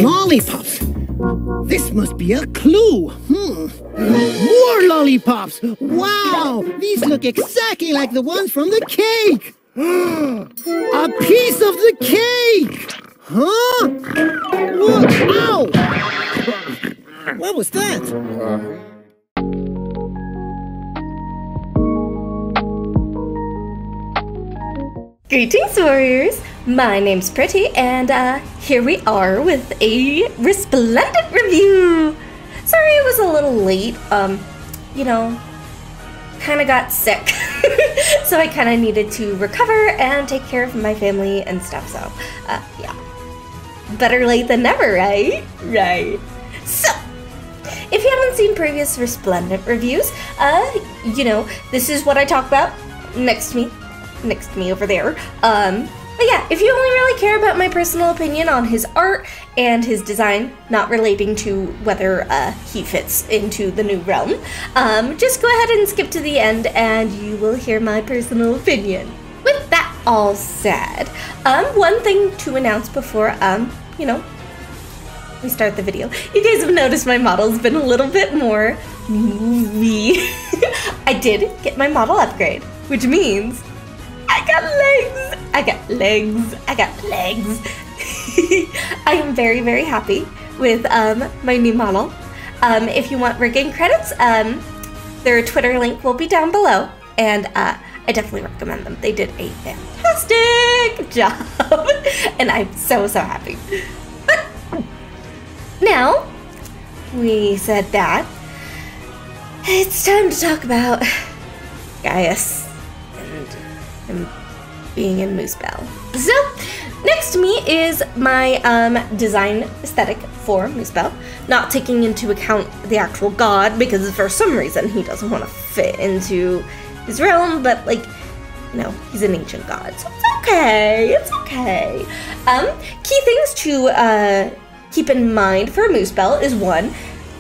Lollipops. This must be a clue. More lollipops. Wow, these look exactly like the ones from the cake. A piece of the cake. Huh? What? Ow! What was that? Greetings, warriors! My name's Pretty, and here we are with a Resplendent review! Sorry it was a little late, you know, kinda got sick, so I kinda needed to recover and take care of my family and stuff, so, yeah. Better late than never, right? Right. So, if you haven't seen previous Resplendent reviews, you know, this is what I talk about next to me over there. But yeah, if you only really care about my personal opinion on his art and his design, not relating to whether he fits into the new realm, just go ahead and skip to the end and you will hear my personal opinion. With that all said, one thing to announce before, you know, we start the video. You guys have noticed my model's been a little bit more movie. I did get my model upgrade, which means I got legs! I got legs! I got legs! I am very, very happy with my new model. If you want rigging credits, their Twitter link will be down below, and I definitely recommend them. They did a fantastic job, and I'm so, so happy. But now, we said that, it's time to talk about Gaius and being in Moosebell. So, next to me is my design aesthetic for Moosebell, not taking into account the actual god, because for some reason he doesn't want to fit into his realm, but like, you know, he's an ancient god, so it's okay, it's okay. Key things to keep in mind for Moosebell is one,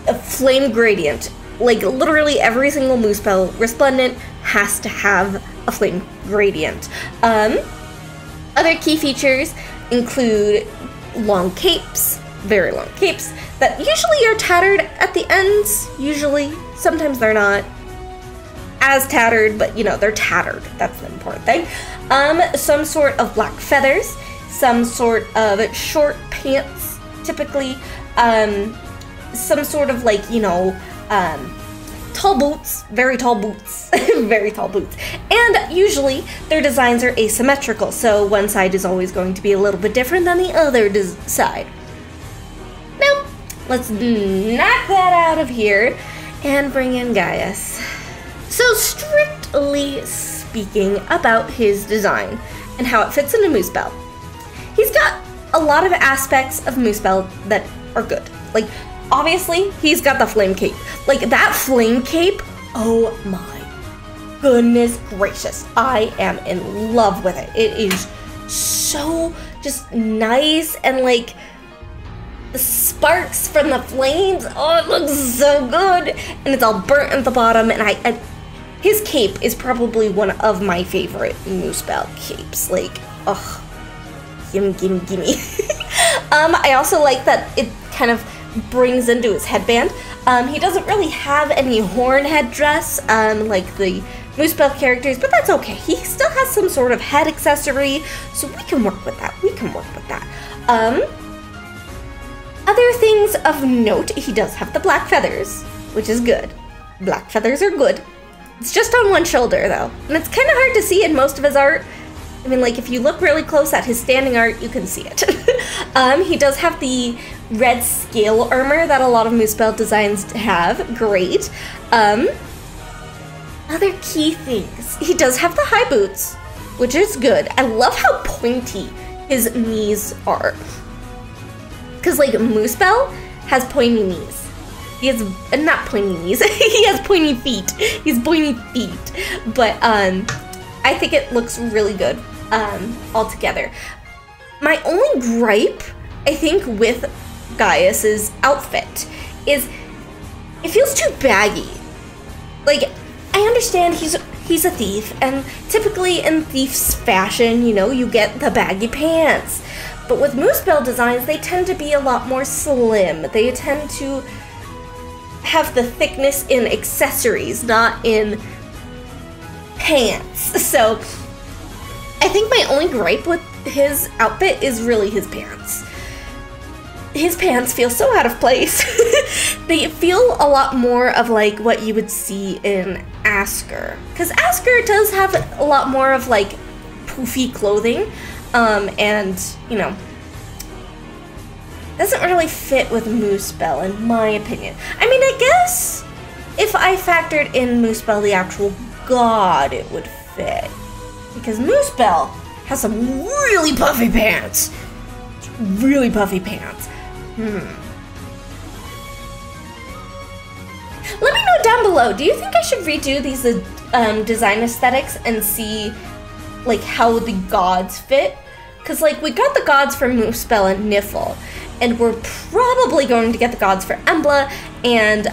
a flame gradient. Like, literally every single Moosebell Resplendent has to have a flame gradient. Other key features include long capes, very long capes, that usually are tattered at the ends, usually. Sometimes they're not as tattered, but you know, they're tattered. That's the important thing. Some sort of black feathers, some sort of short pants, typically. Some sort of like, you know, tall boots, very tall boots, very tall boots. And usually their designs are asymmetrical, so one side is always going to be a little bit different than the other side. Now, let's knock that out of here and bring in Gaius. So strictly speaking about his design and how it fits into Moosebell, he's got a lot of aspects of Moosebell that are good. Like, obviously, he's got the flame cape. Like, that flame cape, oh my goodness gracious. I am in love with it. It is so just nice, and like, the sparks from the flames, oh, it looks so good. And it's all burnt at the bottom, and his cape is probably one of my favorite Moosebell capes. Like, ugh, gimme, gimme, gimme. I also like that it kind of brings into his headband. He doesn't really have any horn headdress like the Moosebell characters, but that's okay. He still has some sort of head accessory, so we can work with that. We can work with that. Other things of note, he does have the black feathers, which is good. Black feathers are good. It's just on one shoulder though, and it's kind of hard to see in most of his art. I mean, like, if you look really close at his standing art, you can see it. He does have the red scale armor that a lot of Moosebell designs have. Great. Other key things. He does have the high boots, which is good. I love how pointy his knees are. Because, like, Moosebell has pointy knees. He has, not pointy knees, he has pointy feet. He has pointy feet. But, I think it looks really good altogether. My only gripe, I think, with Gaius's outfit is it feels too baggy. Like, I understand he's a thief, and typically in thief's fashion, you know, you get the baggy pants. But with Moosebell designs, they tend to be a lot more slim. They tend to have the thickness in accessories, not in pants. So I think my only gripe with his outfit is really his pants. His pants feel so out of place. They feel a lot more of like what you would see in Asker. Because Asker does have a lot more of like poofy clothing. And, you know, doesn't really fit with Moosebell in my opinion. I mean, I guess if I factored in Moosebell, the actual god, it would fit. Because Moosebell has some really puffy pants. Really puffy pants. Let me know down below, do you think I should redo these design aesthetics and see like how the gods fit? Because like we got the gods for Moosebell and Niffle, and we're probably going to get the gods for Emblem and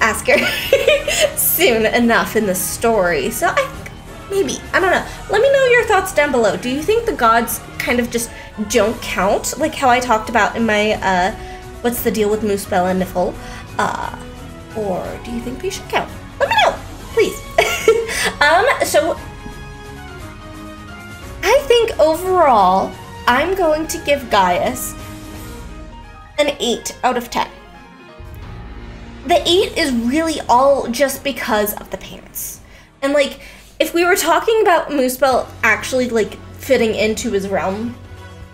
Asker soon enough in the story. So I think maybe, I don't know. Let me know your thoughts down below. Do you think the gods kind of just don't count, like how I talked about in my what's the deal with Moosebell and Niffle? Or do you think they should count? Let me know, please. So I think overall I'm going to give Gaius an 8 out of 10. The 8 is really all just because of the pants. And like, if we were talking about Moosebell actually like fitting into his realm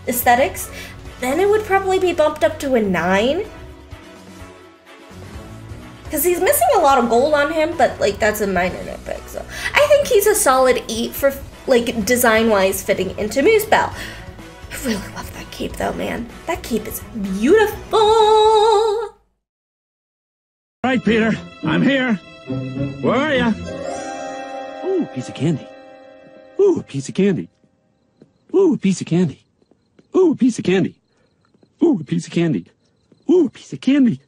aesthetics, then it would probably be bumped up to a 9. Because he's missing a lot of gold on him, but like that's a minor nitpick. So I think he's a solid 8 for like design-wise fitting into Moosebell. I really love that cape though, man. That cape is beautiful. All right, Peter, I'm here. Where are ya? Ooh, a piece of candy. Ooh, a piece of candy. Ooh, a piece of candy. Ooh, a piece of candy. Ooh, a piece of candy. Ooh, a piece of candy.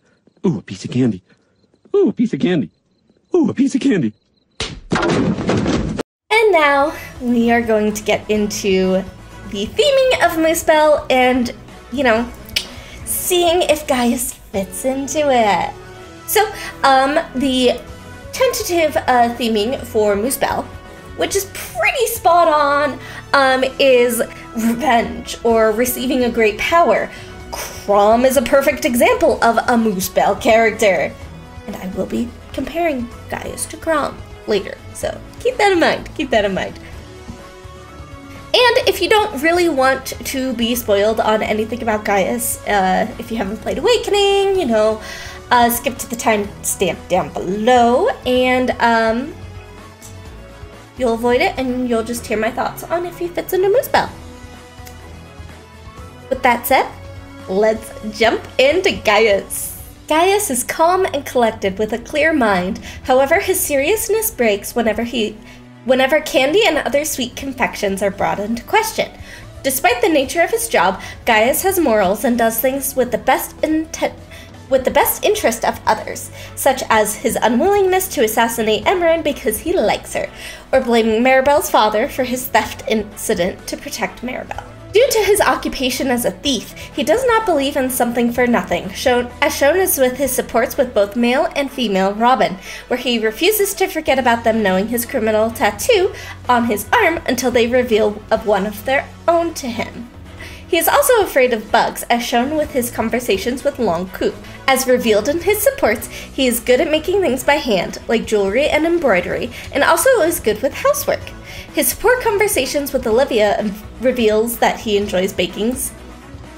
Ooh, a piece of candy. Ooh, a piece of candy. Ooh, a piece of candy. And now we are going to get into the theming of Moosebell and, you know, seeing if Gaius fits into it. So, the tentative theming for Moosebell, which is pretty spot on, is revenge or receiving a great power. Chrom is a perfect example of a Moosebell character. And I will be comparing Gaius to Chrom later, so keep that in mind, keep that in mind. And if you don't really want to be spoiled on anything about Gaius, if you haven't played Awakening, you know, skip to the timestamp down below, and you'll avoid it, and you'll just hear my thoughts on if he fits into Moosebell. With that said, let's jump into Gaius. Gaius is calm and collected with a clear mind. However, his seriousness breaks whenever candy and other sweet confections are brought into question. Despite the nature of his job, Gaius has morals and does things with the best interest of others, such as his unwillingness to assassinate Emran because he likes her, or blaming Maribel's father for his theft incident to protect Maribel. Due to his occupation as a thief, he does not believe in something for nothing, as shown as with his supports with both male and female Robin, where he refuses to forget about them knowing his criminal tattoo on his arm until they reveal of one of their own to him. He is also afraid of bugs, as shown with his conversations with Long Coop. As revealed in his supports, he is good at making things by hand, like jewelry and embroidery, and also is good with housework. His support conversations with Olivia reveals that he enjoys baking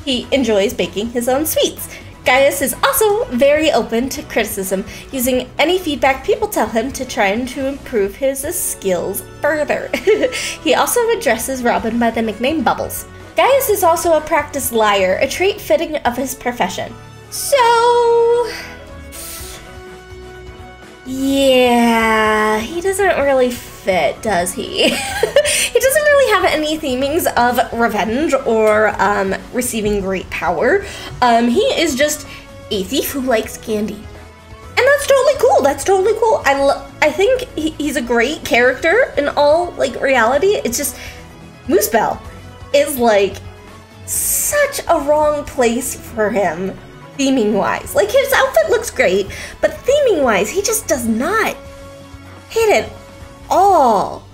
his own sweets. Gaius is also very open to criticism, using any feedback people tell him to try and to improve his skills further. He also addresses Robin by the nickname Bubbles. Gaius is also a practiced liar, a trait fitting of his profession. So, yeah, he doesn't really fit, does he? He doesn't really have any themings of revenge or receiving great power. He is just a thief who likes candy. And that's totally cool. That's totally cool. I think he's a great character in all like reality. It's just Moosebell is like such a wrong place for him, theming wise. Like, his outfit looks great, but theming wise, he just does not hit it all.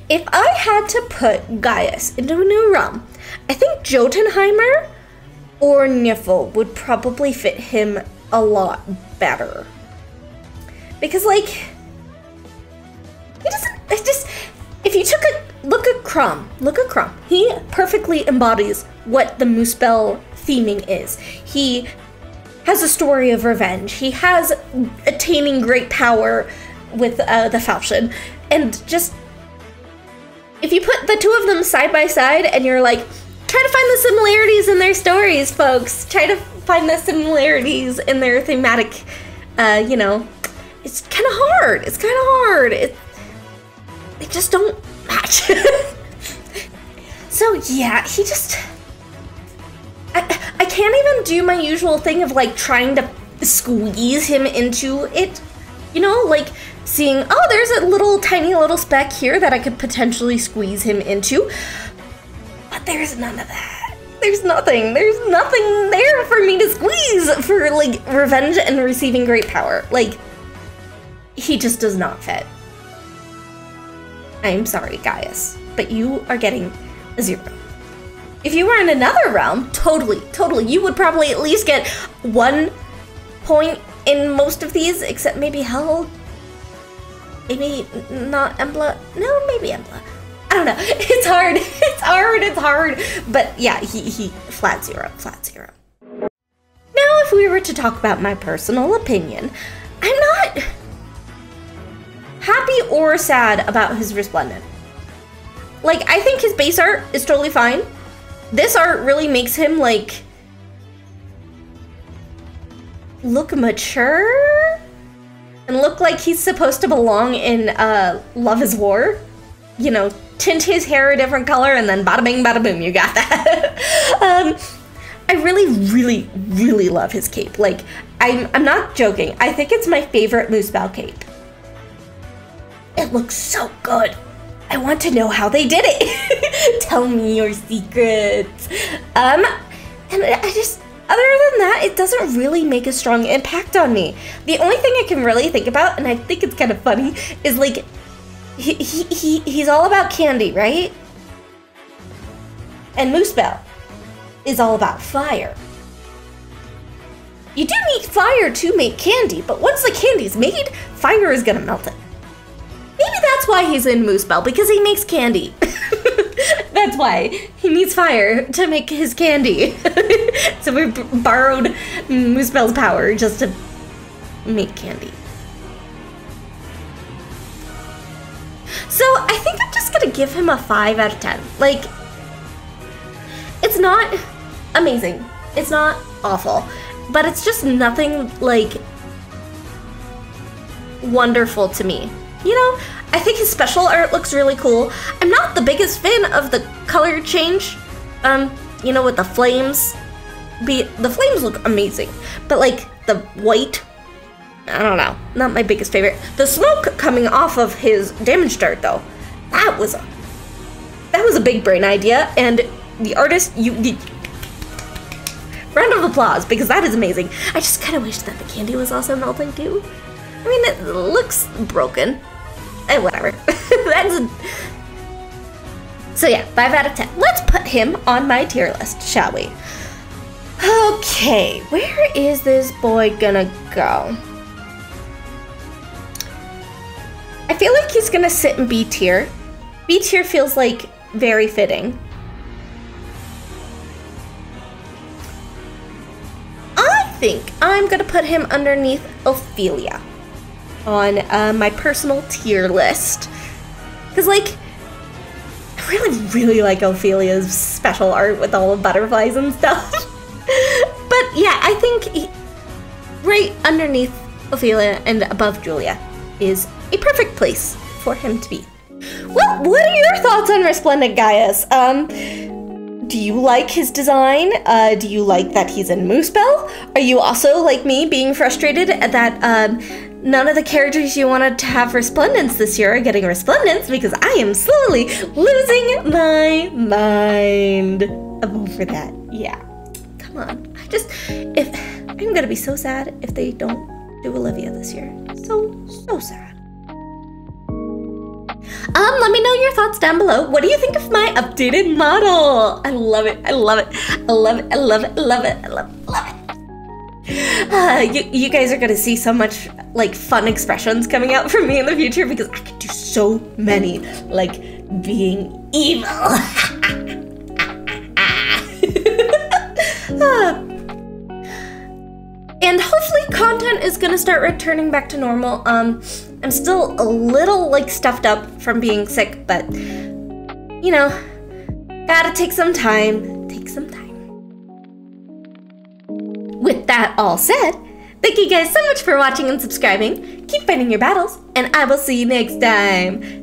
If I had to put Gaius into a new realm, I think Jotunheimer or Niffle would probably fit him a lot better. Because, like, he doesn't, it's just, if you took a look at Crumb, he perfectly embodies what the Moosebell theming is. He has a story of revenge. He has attaining great power with the falchion, and just, if you put the two of them side by side and you're like, try to find the similarities in their stories, folks. Try to find the similarities in their thematic, you know, it's kind of hard. It's kind of hard. They just don't match. So yeah, he just, I can't even do my usual thing of like trying to squeeze him into it. You know, like seeing, oh, there's a little tiny little speck here that I could potentially squeeze him into. But there's none of that. There's nothing there for me to squeeze for like revenge and receiving great power. Like, he just does not fit. I'm sorry, Gaius, but you are getting a 0. If you were in another realm, totally, you would probably at least get 1 point in most of these, except maybe Hell. Maybe not Emblem. No, maybe Emblem. I don't know. It's hard. It's hard. But yeah, he flat 0. Now, if we were to talk about my personal opinion, I'm not happy or sad about his Resplendent. Like, I think his base art is totally fine. This art really makes him, like, look mature and look like he's supposed to belong in Love is War. You know, tint his hair a different color and then bada bing, bada boom, you got that. I really love his cape. Like, I'm not joking. I think it's my favorite Moosebell cape. It looks so good. I want to know how they did it. Tell me your secrets. And I just, other than that, it doesn't really make a strong impact on me. The only thing I can really think about, and I think it's kind of funny, is like, he's all about candy, right? And Moosebell is all about fire. You do need fire to make candy, but once the candy's made, fire is gonna melt it. Maybe that's why he's in Moosebell, because he makes candy. That's why. He needs fire to make his candy. So we borrowed Moosebell's power just to make candy. So I think I'm just gonna give him a 5 out of 10. Like, it's not amazing. It's not awful. But it's just nothing, like, wonderful to me. You know, I think his special art looks really cool. I'm not the biggest fan of the color change. You know, with the flames. The flames look amazing. But, like, the white, I don't know. Not my biggest favorite. The smoke coming off of his damage dart, though, that was a big brain idea. And the artist, round of applause, because that is amazing. I just kind of wish that the candy was also melting, too. I mean, it looks broken. Whatever. So yeah, 5 out of 10. Let's put him on my tier list, shall we? Okay, where is this boy gonna go? I feel like he's gonna sit in B tier. B tier feels like very fitting. I think I'm gonna put him underneath Ophelia on my personal tier list. Because, like, I really like Ophelia's special art with all the butterflies and stuff. But yeah, I think right underneath Ophelia and above Julia is a perfect place for him to be. Well, what are your thoughts on Resplendent, Gaius? Do you like his design? Do you like that he's in Moosebell? Are you also, like me, being frustrated that none of the characters you wanted to have Resplendents this year are getting Resplendents because I am slowly losing my mind over that. Yeah, come on. I'm gonna be so sad if they don't do Olivia this year. So sad. Let me know your thoughts down below. What do you think of my updated model? I love it. I love it. I love it. I love it. I love it. I love it. I love it. You guys are gonna see so much like fun expressions coming out from me in the future because I can do so many, like being evil. And hopefully content is gonna start returning back to normal. I'm still a little like stuffed up from being sick, but you know, gotta take some time. With that all said, thank you guys so much for watching and subscribing. Keep fighting your battles, and I will see you next time.